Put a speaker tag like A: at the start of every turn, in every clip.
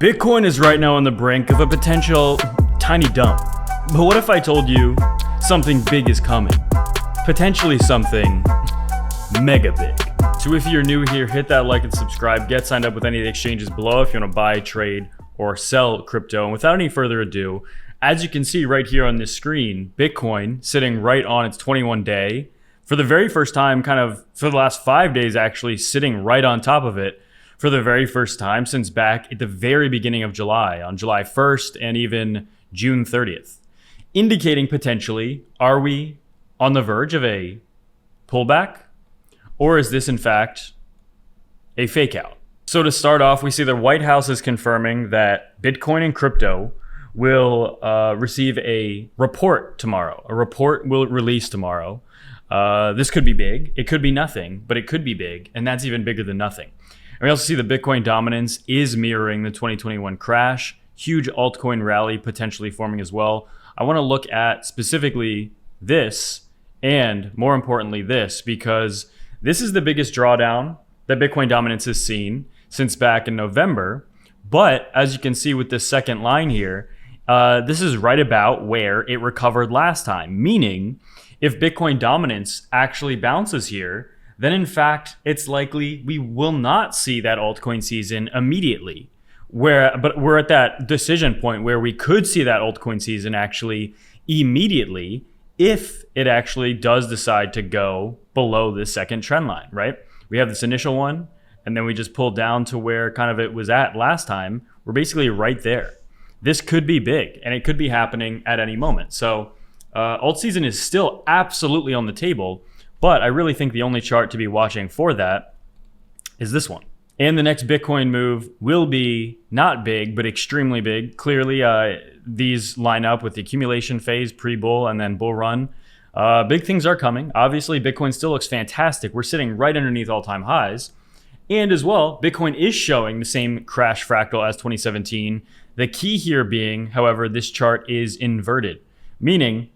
A: Bitcoin is right now on the brink of a potential tiny dump. But what if I told you something big is coming? Potentially something mega big. So if you're new here, hit that like and subscribe. Get signed up with any of the exchanges below if you want to buy, trade, or sell crypto. And without any further ado, as you can see right here on this screen, Bitcoin sitting right on its 21 day. For the very first time, kind of for the last 5 days actually, sitting right on top of it. For the very first time since back at the very beginning of July, on July 1st and even June 30th, indicating potentially, are we on the verge of a pullback? Or is this in fact a fake out? So to start off, we see the White House is confirming that Bitcoin and crypto will receive a report tomorrow. A report will release tomorrow. This could be big, it could be nothing, but it could be big, and that's even bigger than nothing. And we also see the Bitcoin dominance is mirroring the 2021 crash, huge altcoin rally potentially forming as well. I want to look at specifically this and more importantly this, because this is the biggest drawdown that Bitcoin dominance has seen since back in November. But as you can see with this second line here, this is right about where it recovered last time, meaning if Bitcoin dominance actually bounces here, then in fact, it's likely we will not see that altcoin season immediately. But we're at that decision point where we could see that altcoin season actually immediately if it actually does decide to go below this second trend line, right? We have this initial one, and then we just pull down to where kind of it was at last time. We're basically right there. This could be big, and it could be happening at any moment. So alt season is still absolutely on the table. But I really think the only chart to be watching for that is this one. And the next Bitcoin move will be not big, but extremely big. Clearly, these line up with the accumulation phase, pre-bull, and then bull run. Big things are coming. Obviously, Bitcoin still looks fantastic. We're sitting right underneath all-time highs. And as well, Bitcoin is showing the same crash fractal as 2017. The key here being, however, this chart is inverted, meaning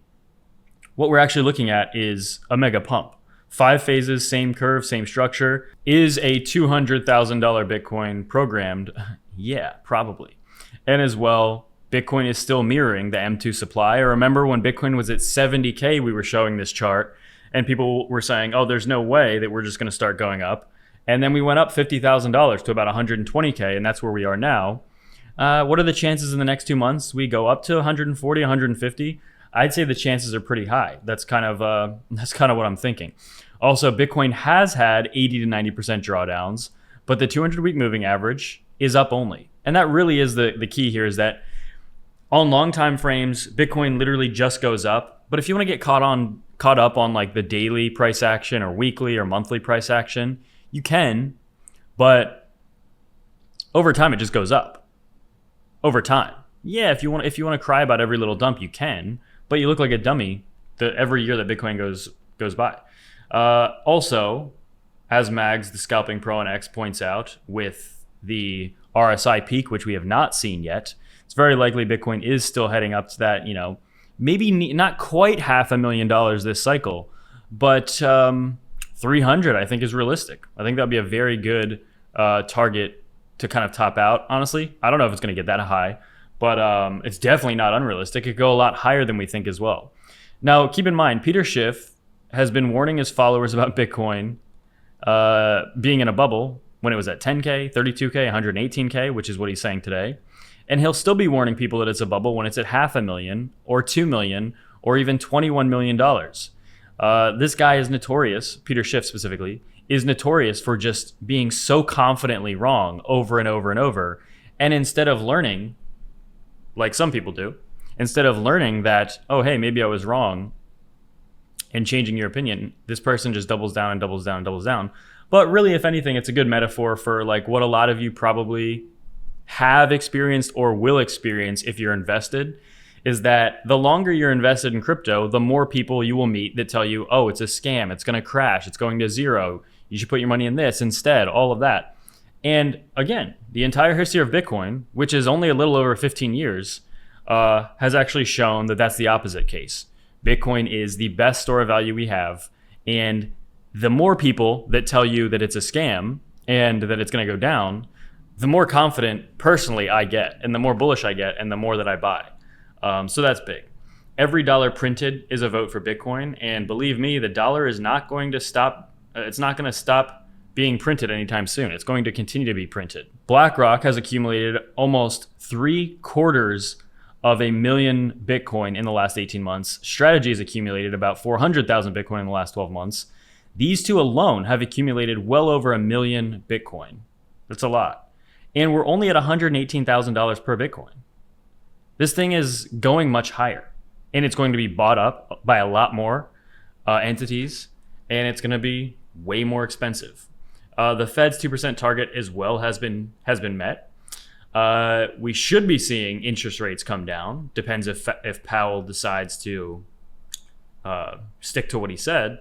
A: what we're actually looking at is a mega pump. 5 phases, same curve, same structure. Is a $200,000 Bitcoin programmed? Yeah, probably. And as well, Bitcoin is still mirroring the M2 supply. I remember when Bitcoin was at 70K, we were showing this chart and people were saying, oh, there's no way that we're just gonna start going up. And then we went up $50,000 to about 120K, and that's where we are now. What are the chances in the next 2 months we go up to 140, 150? I'd say the chances are pretty high. That's kind of what I'm thinking. Also, Bitcoin has had 80 to 90% drawdowns, but the 200-week moving average is up only. And that really is the key here, is that on long time frames, Bitcoin literally just goes up. But if you want to get caught up on like the daily price action or weekly or monthly price action, you can, but over time it just goes up. Over time. Yeah, if you want to cry about every little dump, you can. But you look like a dummy every year that Bitcoin goes by. Also, as Mags, the Scalping Pro and X points out, with the RSI peak, which we have not seen yet, it's very likely Bitcoin is still heading up to that, maybe not quite $500,000 this cycle, but 300 I think is realistic. I think that'd be a very good target to kind of top out. Honestly, I don't know if it's going to get that high. But it's definitely not unrealistic. It could go a lot higher than we think as well. Now, keep in mind, Peter Schiff has been warning his followers about Bitcoin being in a bubble when it was at 10K, 32K, 118K, which is what he's saying today. And he'll still be warning people that it's a bubble when it's at $500,000 or $2 million or even $21 million. This guy is notorious, Peter Schiff specifically, is notorious for just being so confidently wrong over and over and over. And instead of learning, like some people do, instead of learning that, oh, hey, maybe I was wrong and changing your opinion, this person just doubles down and doubles down and doubles down. But really, if anything, it's a good metaphor for like what a lot of you probably have experienced or will experience if you're invested, is that the longer you're invested in crypto, the more people you will meet that tell you, oh, it's a scam, it's going to crash, it's going to zero, you should put your money in this instead, all of that. And again, the entire history of Bitcoin, which is only a little over 15 years, has actually shown that that's the opposite case. Bitcoin is the best store of value we have. And the more people that tell you that it's a scam and that it's going to go down, the more confident personally I get, and the more bullish I get, and the more that I buy. So that's big. Every dollar printed is a vote for Bitcoin, and believe me, the dollar is not going to stop. It's not going to stop being printed anytime soon. It's going to continue to be printed. BlackRock has accumulated almost 750,000 Bitcoin in the last 18 months. Strategy has accumulated about 400,000 Bitcoin in the last 12 months. These two alone have accumulated well over 1 million Bitcoin. That's a lot. And we're only at $118,000 per Bitcoin. This thing is going much higher, and it's going to be bought up by a lot more entities, and it's going to be way more expensive. The Fed's 2% target as well has been met. We should be seeing interest rates come down. Depends if Powell decides to stick to what he said.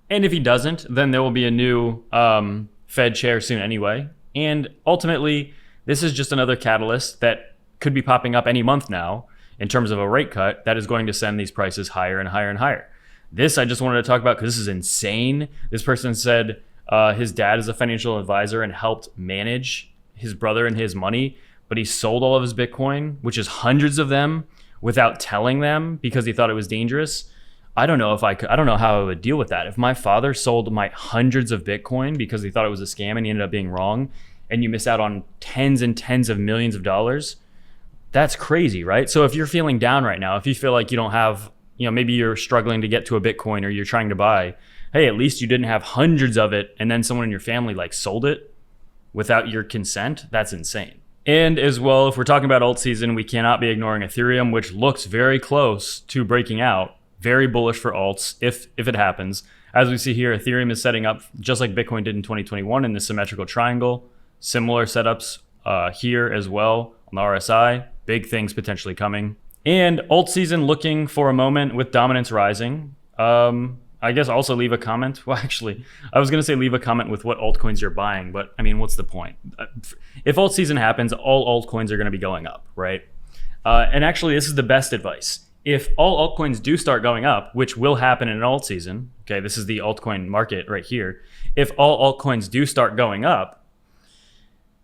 A: And if he doesn't, then there will be a new Fed chair soon anyway. And ultimately, this is just another catalyst that could be popping up any month now in terms of a rate cut that is going to send these prices higher and higher and higher. This I just wanted to talk about because this is insane. This person said his dad is a financial advisor and helped manage his brother and his money, but he sold all of his Bitcoin, which is hundreds of them, without telling them because he thought it was dangerous. I don't know how I would deal with that. If my father sold my hundreds of Bitcoin because he thought it was a scam and he ended up being wrong, and you miss out on tens and tens of millions of dollars, that's crazy, right? So if you're feeling down right now, if you feel like you don't have, maybe you're struggling to get to a Bitcoin or you're trying to buy, hey, at least you didn't have hundreds of it and then someone in your family sold it without your consent. That's insane. And as well, if we're talking about alt season, we cannot be ignoring Ethereum, which looks very close to breaking out. Very bullish for alts if it happens. As we see here, Ethereum is setting up just like Bitcoin did in 2021 in the symmetrical triangle. Similar setups here as well on the RSI. Big things potentially coming. And alt season looking for a moment with dominance rising. I guess also leave a comment. Well, actually, I was going to say leave a comment with what altcoins you're buying, but I mean, what's the point? If alt season happens, all altcoins are going to be going up, right? And actually, this is the best advice. If all altcoins do start going up, which will happen in an alt season, okay, this is the altcoin market right here. If all altcoins do start going up,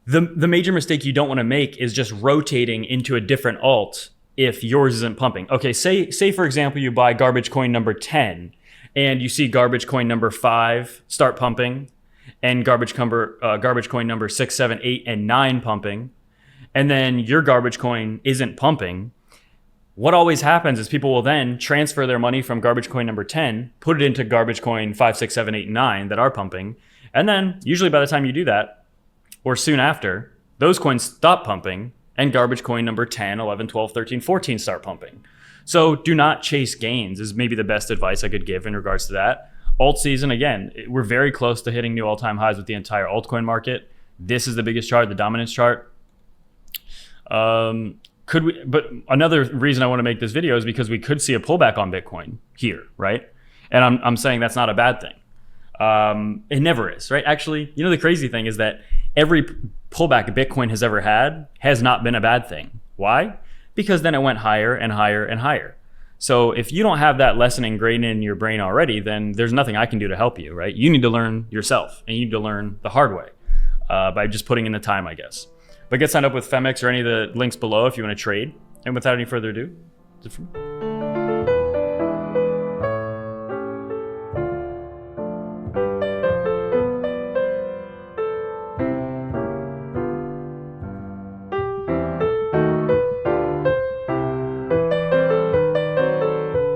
A: the major mistake you don't want to make is just rotating into a different alt if yours isn't pumping. Okay, say for example, you buy garbage coin number 10 and you see garbage coin number 5 start pumping and garbage coin number 6, 7, 8, and 9 pumping, and then your garbage coin isn't pumping. What always happens is people will then transfer their money from garbage coin number 10, put it into garbage coin 5, 6, 7, 8, and 9 that are pumping. And then usually by the time you do that, or soon after, those coins stop pumping and garbage coin number 10, 11, 12, 13, 14 start pumping. So do not chase gains is maybe the best advice I could give in regards to that. Alt season, again, we're very close to hitting new all-time highs with the entire altcoin market. This is the biggest chart, the dominance chart. But another reason I want to make this video is because we could see a pullback on Bitcoin here, right? And I'm saying that's not a bad thing. It never is, right? Actually, the crazy thing is that every pullback Bitcoin has ever had has not been a bad thing. Why? Because then it went higher and higher and higher. So if you don't have that lesson ingrained in your brain already, then there's nothing I can do to help you, right? You need to learn yourself, and you need to learn the hard way by just putting in the time, I guess. But get signed up with Femex or any of the links below if you want to trade. And without any further ado, that's it from me.